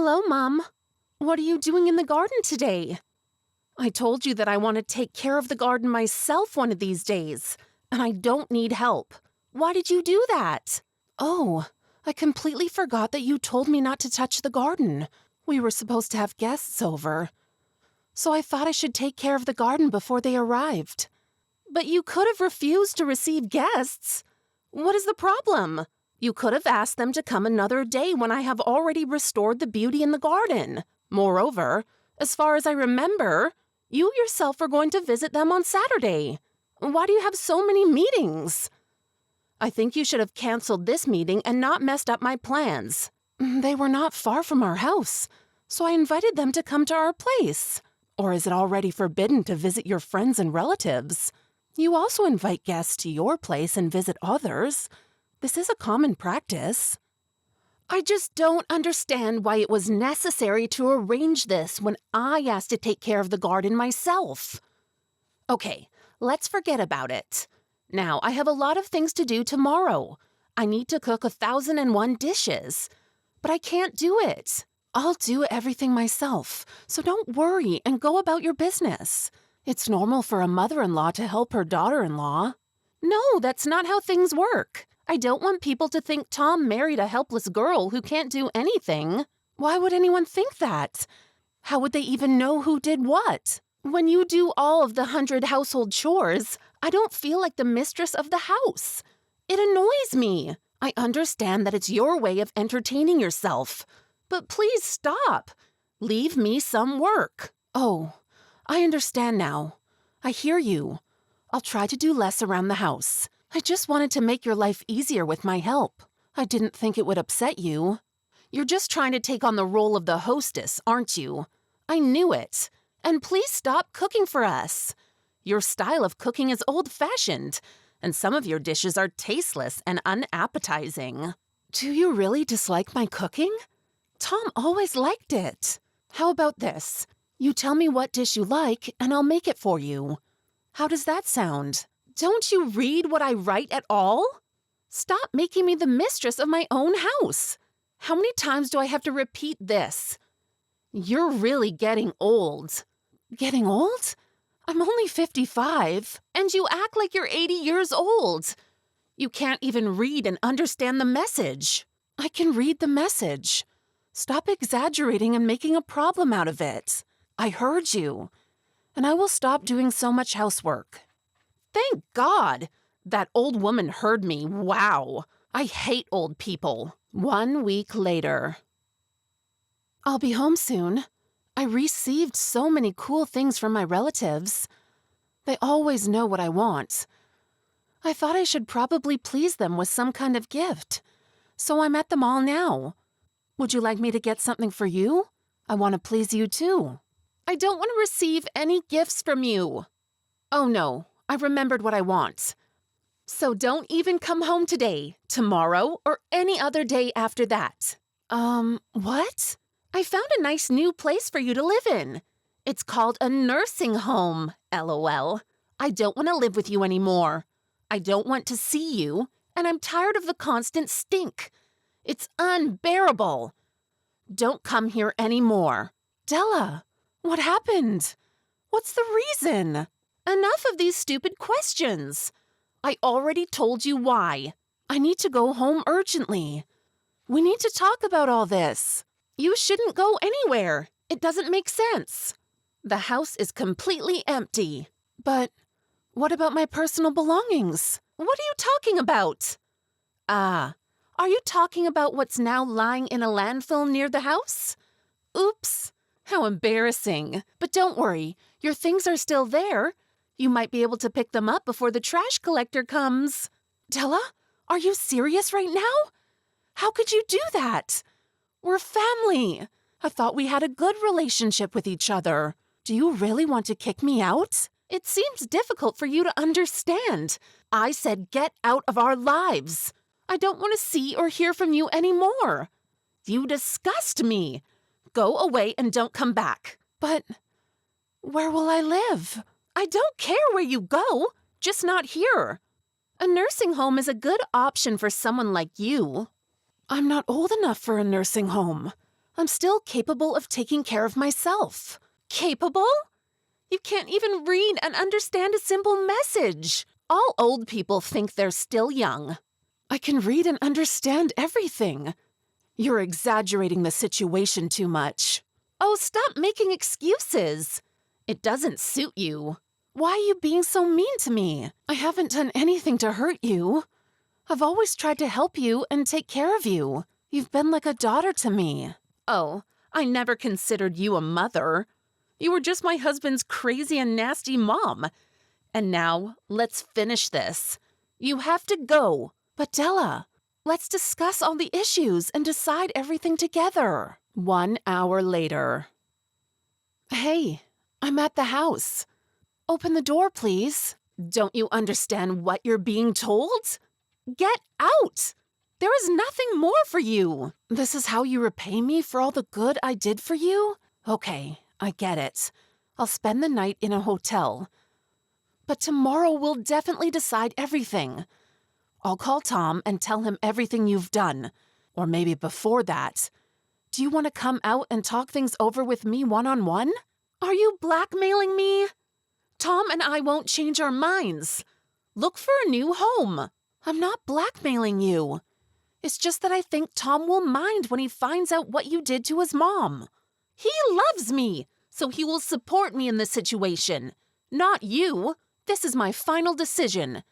Hello, Mom. What are you doing in the garden today? I told you that I want to take care of the garden myself one of these days, and I don't need help. Why did you do that? Oh, I completely forgot that you told me not to touch the garden. We were supposed to have guests over. So I thought I should take care of the garden before they arrived. But you could have refused to receive guests. What is the problem? You could have asked them to come another day when I have already restored the beauty in the garden. Moreover, as far as I remember, you yourself are going to visit them on Saturday. Why do you have so many meetings? I think you should have canceled this meeting and not messed up my plans. They were not far from our house, so I invited them to come to our place. Or is it already forbidden to visit your friends and relatives? You also invite guests to your place and visit others. This is a common practice. I just don't understand why it was necessary to arrange this when I asked to take care of the garden myself. Okay, let's forget about it. Now, I have a lot of things to do tomorrow. I need to cook 1,001 dishes, but I can't do it. I'll do everything myself, so don't worry and go about your business. It's normal for a mother-in-law to help her daughter-in-law. No, that's not how things work. I don't want people to think Tom married a helpless girl who can't do anything. Why would anyone think that? How would they even know who did what? When you do all of the 100 household chores, I don't feel like the mistress of the house. It annoys me. I understand that it's your way of entertaining yourself. But please stop. Leave me some work. Oh, I understand now. I hear you. I'll try to do less around the house. I just wanted to make your life easier with my help. I didn't think it would upset you. You're just trying to take on the role of the hostess, aren't you? I knew it. And please stop cooking for us. Your style of cooking is old-fashioned, and some of your dishes are tasteless and unappetizing. Do you really dislike my cooking? Tom always liked it. How about this? You tell me what dish you like, and I'll make it for you. How does that sound? Don't you read what I write at all? Stop making me the mistress of my own house. How many times do I have to repeat this? You're really getting old. Getting old? I'm only 55, and you act like you're 80 years old. You can't even read and understand the message. I can read the message. Stop exaggerating and making a problem out of it. I heard you, and I will stop doing so much housework. Thank God! That old woman heard me. Wow! I hate old people. 1 week later. I'll be home soon. I received so many cool things from my relatives. They always know what I want. I thought I should probably please them with some kind of gift. So I'm at the mall now. Would you like me to get something for you? I want to please you too. I don't want to receive any gifts from you. Oh no. I remembered what I want. So don't even come home today, tomorrow, or any other day after that. What? I found a nice new place for you to live in. It's called a nursing home, LOL. I don't want to live with you anymore. I don't want to see you, and I'm tired of the constant stink. It's unbearable. Don't come here anymore. Della, what happened? What's the reason? Enough of these stupid questions. I already told you why. I need to go home urgently. We need to talk about all this. You shouldn't go anywhere. It doesn't make sense. The house is completely empty. But what about my personal belongings? What are you talking about? Are you talking about what's now lying in a landfill near the house? Oops, how embarrassing. But don't worry, your things are still there. You might be able to pick them up before the trash collector comes. Della, are you serious right now? How could you do that? We're family. I thought we had a good relationship with each other. Do you really want to kick me out? It seems difficult for you to understand. I said get out of our lives. I don't want to see or hear from you anymore. You disgust me. Go away and don't come back. But where will I live? I don't care where you go, just not here. A nursing home is a good option for someone like you. I'm not old enough for a nursing home. I'm still capable of taking care of myself. Capable? You can't even read and understand a simple message. All old people think they're still young. I can read and understand everything. You're exaggerating the situation too much. Oh, stop making excuses. It doesn't suit you. Why are you being so mean to me? I haven't done anything to hurt you. I've always tried to help you and take care of you. You've been like a daughter to me. Oh, I never considered you a mother. You were just my husband's crazy and nasty mom. And now, let's finish this. You have to go. But Della, let's discuss all the issues and decide everything together. 1 hour later. Hey, I'm at the house. Open the door, please. Don't you understand what you're being told? Get out! There is nothing more for you. This is how you repay me for all the good I did for you? Okay, I get it. I'll spend the night in a hotel. But tomorrow we'll definitely decide everything. I'll call Tom and tell him everything you've done. Or maybe before that. Do you want to come out and talk things over with me one-on-one? Are you blackmailing me? Tom and I won't change our minds. Look for a new home. I'm not blackmailing you. It's just that I think Tom will mind when he finds out what you did to his mom. He loves me, so he will support me in this situation. Not you. This is my final decision.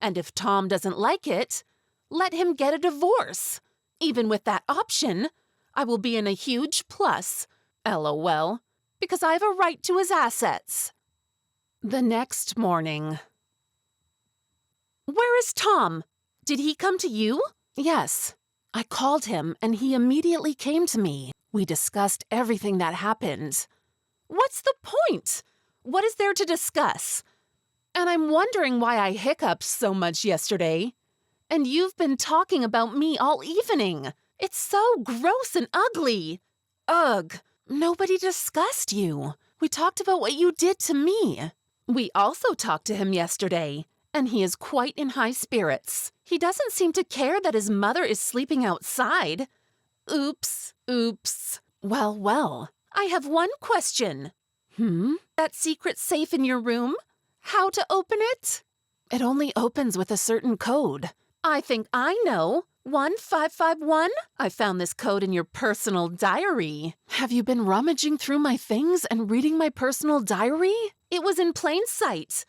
And if Tom doesn't like it, let him get a divorce. Even with that option, I will be in a huge plus. LOL. Because I have a right to his assets. The next morning. Where is Tom? Did he come to you? Yes. I called him and he immediately came to me. We discussed everything that happened. What's the point? What is there to discuss? And I'm wondering why I hiccuped so much yesterday. And you've been talking about me all evening. It's so gross and ugly. Ugh. Nobody discussed you. We talked about what you did to me. We also talked to him yesterday. And he is quite in high spirits. He doesn't seem to care that his mother is sleeping outside. Oops. Well, I have one question. That secret safe in your room? How to open it? It only opens with a certain code. I think I know. 1551? I found this code in your personal diary. Have you been rummaging through my things and reading my personal diary? It was in plain sight.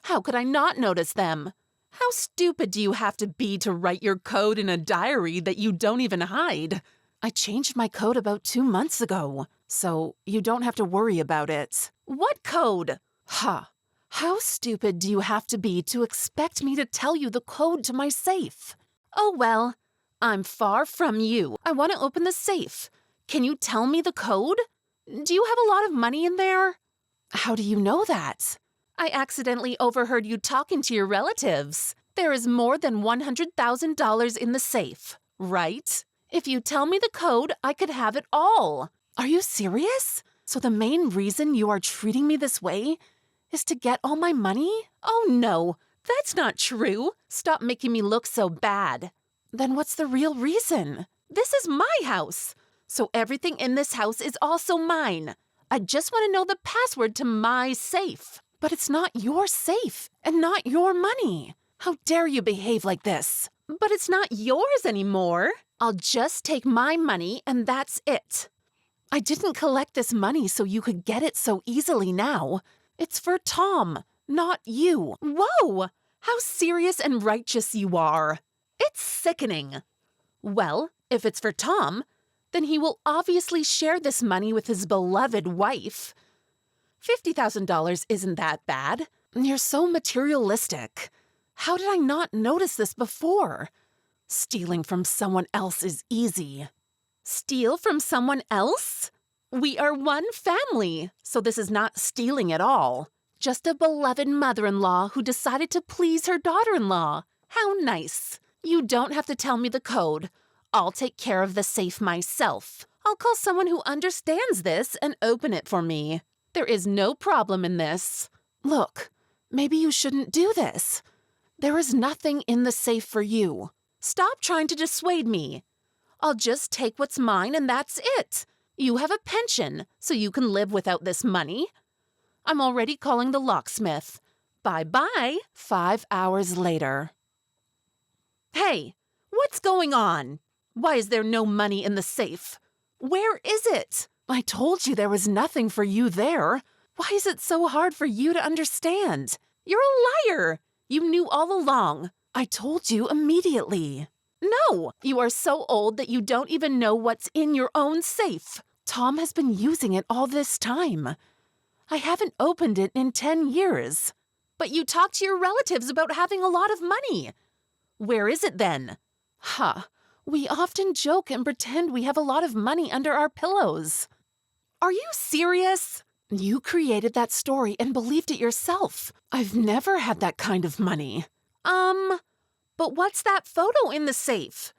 How could I not notice them? How stupid do you have to be to write your code in a diary that you don't even hide? I changed my code about 2 months ago, so you don't have to worry about it. What code? How stupid do you have to be to expect me to tell you the code to my safe? Oh well, I'm far from you. I want to open the safe. Can you tell me the code? Do you have a lot of money in there? How do you know that? I accidentally overheard you talking to your relatives. There is more than $100,000 in the safe, right? If you tell me the code, I could have it all. Are you serious? So the main reason you are treating me this way is to get all my money? Oh no, that's not true. Stop making me look so bad. Then what's the real reason? This is my house, so everything in this house is also mine. I just want to know the password to my safe. But it's not your safe and not your money. How dare you behave like this? But it's not yours anymore. I'll just take my money and that's it. I didn't collect this money so you could get it so easily now. It's for Tom, not you. Whoa! How serious and righteous you are. It's sickening. Well, if it's for Tom, then he will obviously share this money with his beloved wife. $50,000 isn't that bad. You're so materialistic. How did I not notice this before? Stealing from someone else is easy. Steal from someone else? We are one family, so this is not stealing at all. Just a beloved mother-in-law who decided to please her daughter-in-law. How nice. You don't have to tell me the code. I'll take care of the safe myself. I'll call someone who understands this and open it for me. There is no problem in this. Look, maybe you shouldn't do this. There is nothing in the safe for you. Stop trying to dissuade me. I'll just take what's mine and that's it. You have a pension, so you can live without this money. I'm already calling the locksmith. Bye-bye. 5 hours later. Hey, what's going on? Why is there no money in the safe? Where is it? I told you there was nothing for you there. Why is it so hard for you to understand? You're a liar. You knew all along. I told you immediately. No, you are so old that you don't even know what's in your own safe. Tom has been using it all this time. I haven't opened it in 10 years. But you talked to your relatives about having a lot of money. Where is it then? We often joke and pretend we have a lot of money under our pillows. Are you serious? You created that story and believed it yourself. I've never had that kind of money. But what's that photo in the safe?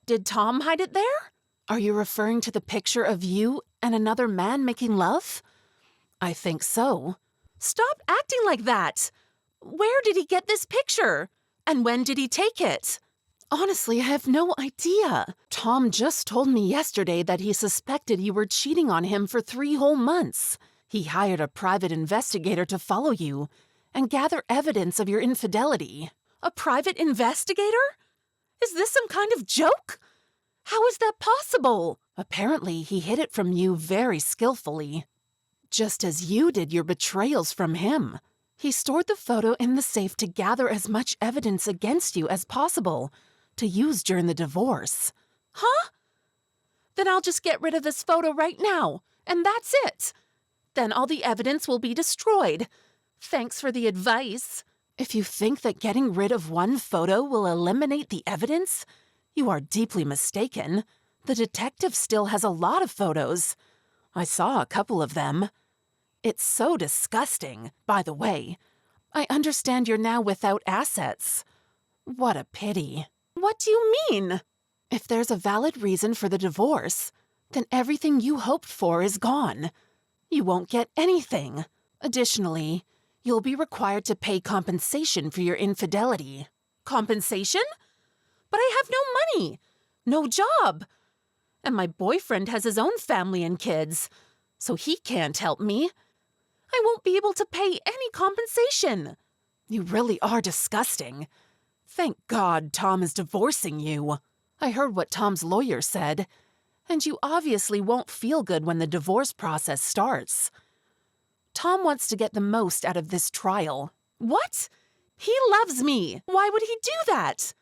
Did Tom hide it there? Are you referring to the picture of you and another man making love? I think so. Stop acting like that. Where did he get this picture? And when did he take it? Honestly, I have no idea. Tom just told me yesterday that he suspected you were cheating on him for 3 whole months. He hired a private investigator to follow you and gather evidence of your infidelity. A private investigator? Is this some kind of joke? How is that possible? Apparently, he hid it from you very skillfully. Just as you did your betrayals from him. He stored the photo in the safe to gather as much evidence against you as possible to use during the divorce. Huh? Then I'll just get rid of this photo right now, and that's it. Then all the evidence will be destroyed. Thanks for the advice. If you think that getting rid of one photo will eliminate the evidence, you are deeply mistaken. The detective still has a lot of photos. I saw a couple of them. It's so disgusting. By the way, I understand you're now without assets. What a pity. What do you mean? If there's a valid reason for the divorce, then everything you hoped for is gone. You won't get anything. Additionally, you'll be required to pay compensation for your infidelity. Compensation? But I have no money, no job. And my boyfriend has his own family and kids, so he can't help me. I won't be able to pay any compensation. You really are disgusting. Thank God Tom is divorcing you. I heard what Tom's lawyer said, and you obviously won't feel good when the divorce process starts. Tom wants to get the most out of this trial. What? He loves me. Why would he do that?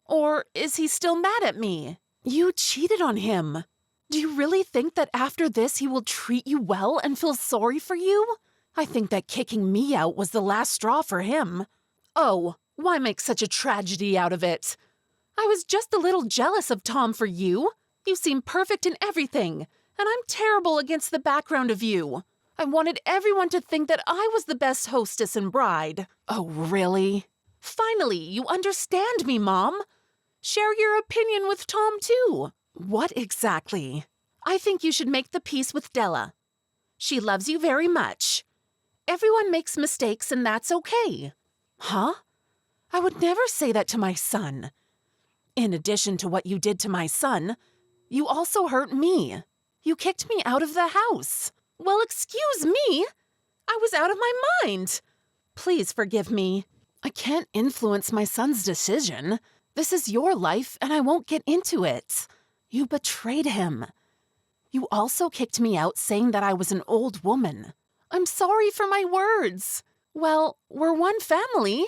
Or is he still mad at me? You cheated on him. Do you really think that after this he will treat you well and feel sorry for you? I think that kicking me out was the last straw for him. Oh, why make such a tragedy out of it? I was just a little jealous of Tom for you. You seem perfect in everything, and I'm terrible against the background of you. I wanted everyone to think that I was the best hostess and bride. Oh, really? Finally, you understand me, Mom. Share your opinion with Tom, too. What exactly? I think you should make the peace with Della. She loves you very much. Everyone makes mistakes, and that's okay. Huh? I would never say that to my son. In addition to what you did to my son, you also hurt me. You kicked me out of the house. Well, excuse me. I was out of my mind. Please forgive me. I can't influence my son's decision. This is your life, and I won't get into it. You betrayed him. You also kicked me out saying that I was an old woman. I'm sorry for my words. Well, we're one family.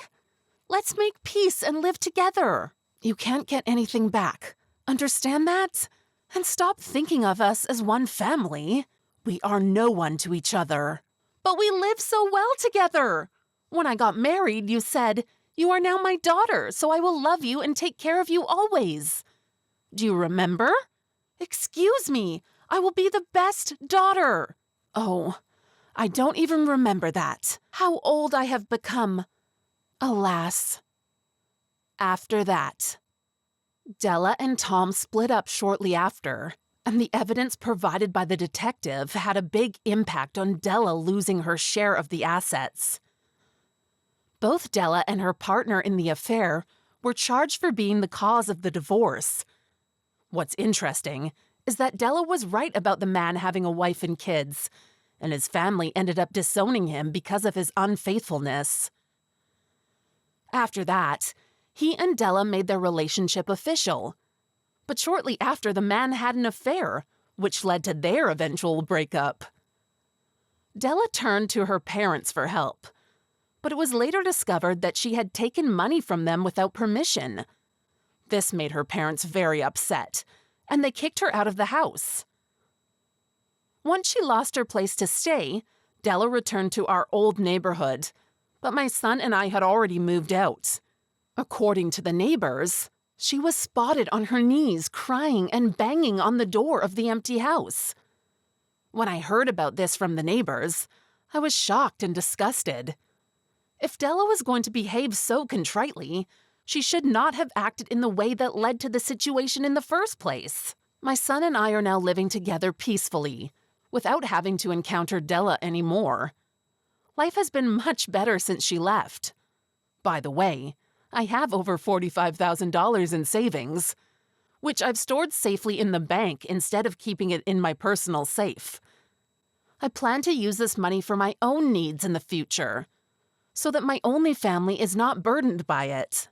Let's make peace and live together. You can't get anything back. Understand that? And stop thinking of us as one family. We are no one to each other. But we live so well together. When I got married, you said, "You are now my daughter, so I will love you and take care of you always." Do you remember? Excuse me, I will be the best daughter. Oh, I don't even remember that. How old I have become. Alas. After that, Della and Tom split up shortly after, and the evidence provided by the detective had a big impact on Della losing her share of the assets. Both Della and her partner in the affair were charged for being the cause of the divorce. What's interesting is that Della was right about the man having a wife and kids, and his family ended up disowning him because of his unfaithfulness. After that, he and Della made their relationship official. But shortly after, the man had an affair, which led to their eventual breakup. Della turned to her parents for help, but it was later discovered that she had taken money from them without permission. This made her parents very upset, and they kicked her out of the house. Once she lost her place to stay, Della returned to our old neighborhood, but my son and I had already moved out. According to the neighbors, she was spotted on her knees crying and banging on the door of the empty house. When I heard about this from the neighbors, I was shocked and disgusted. If Della was going to behave so contritely, she should not have acted in the way that led to the situation in the first place. My son and I are now living together peacefully, without having to encounter Della anymore. Life has been much better since she left. By the way, I have over $45,000 in savings, which I've stored safely in the bank instead of keeping it in my personal safe. I plan to use this money for my own needs in the future, so that my only family is not burdened by it.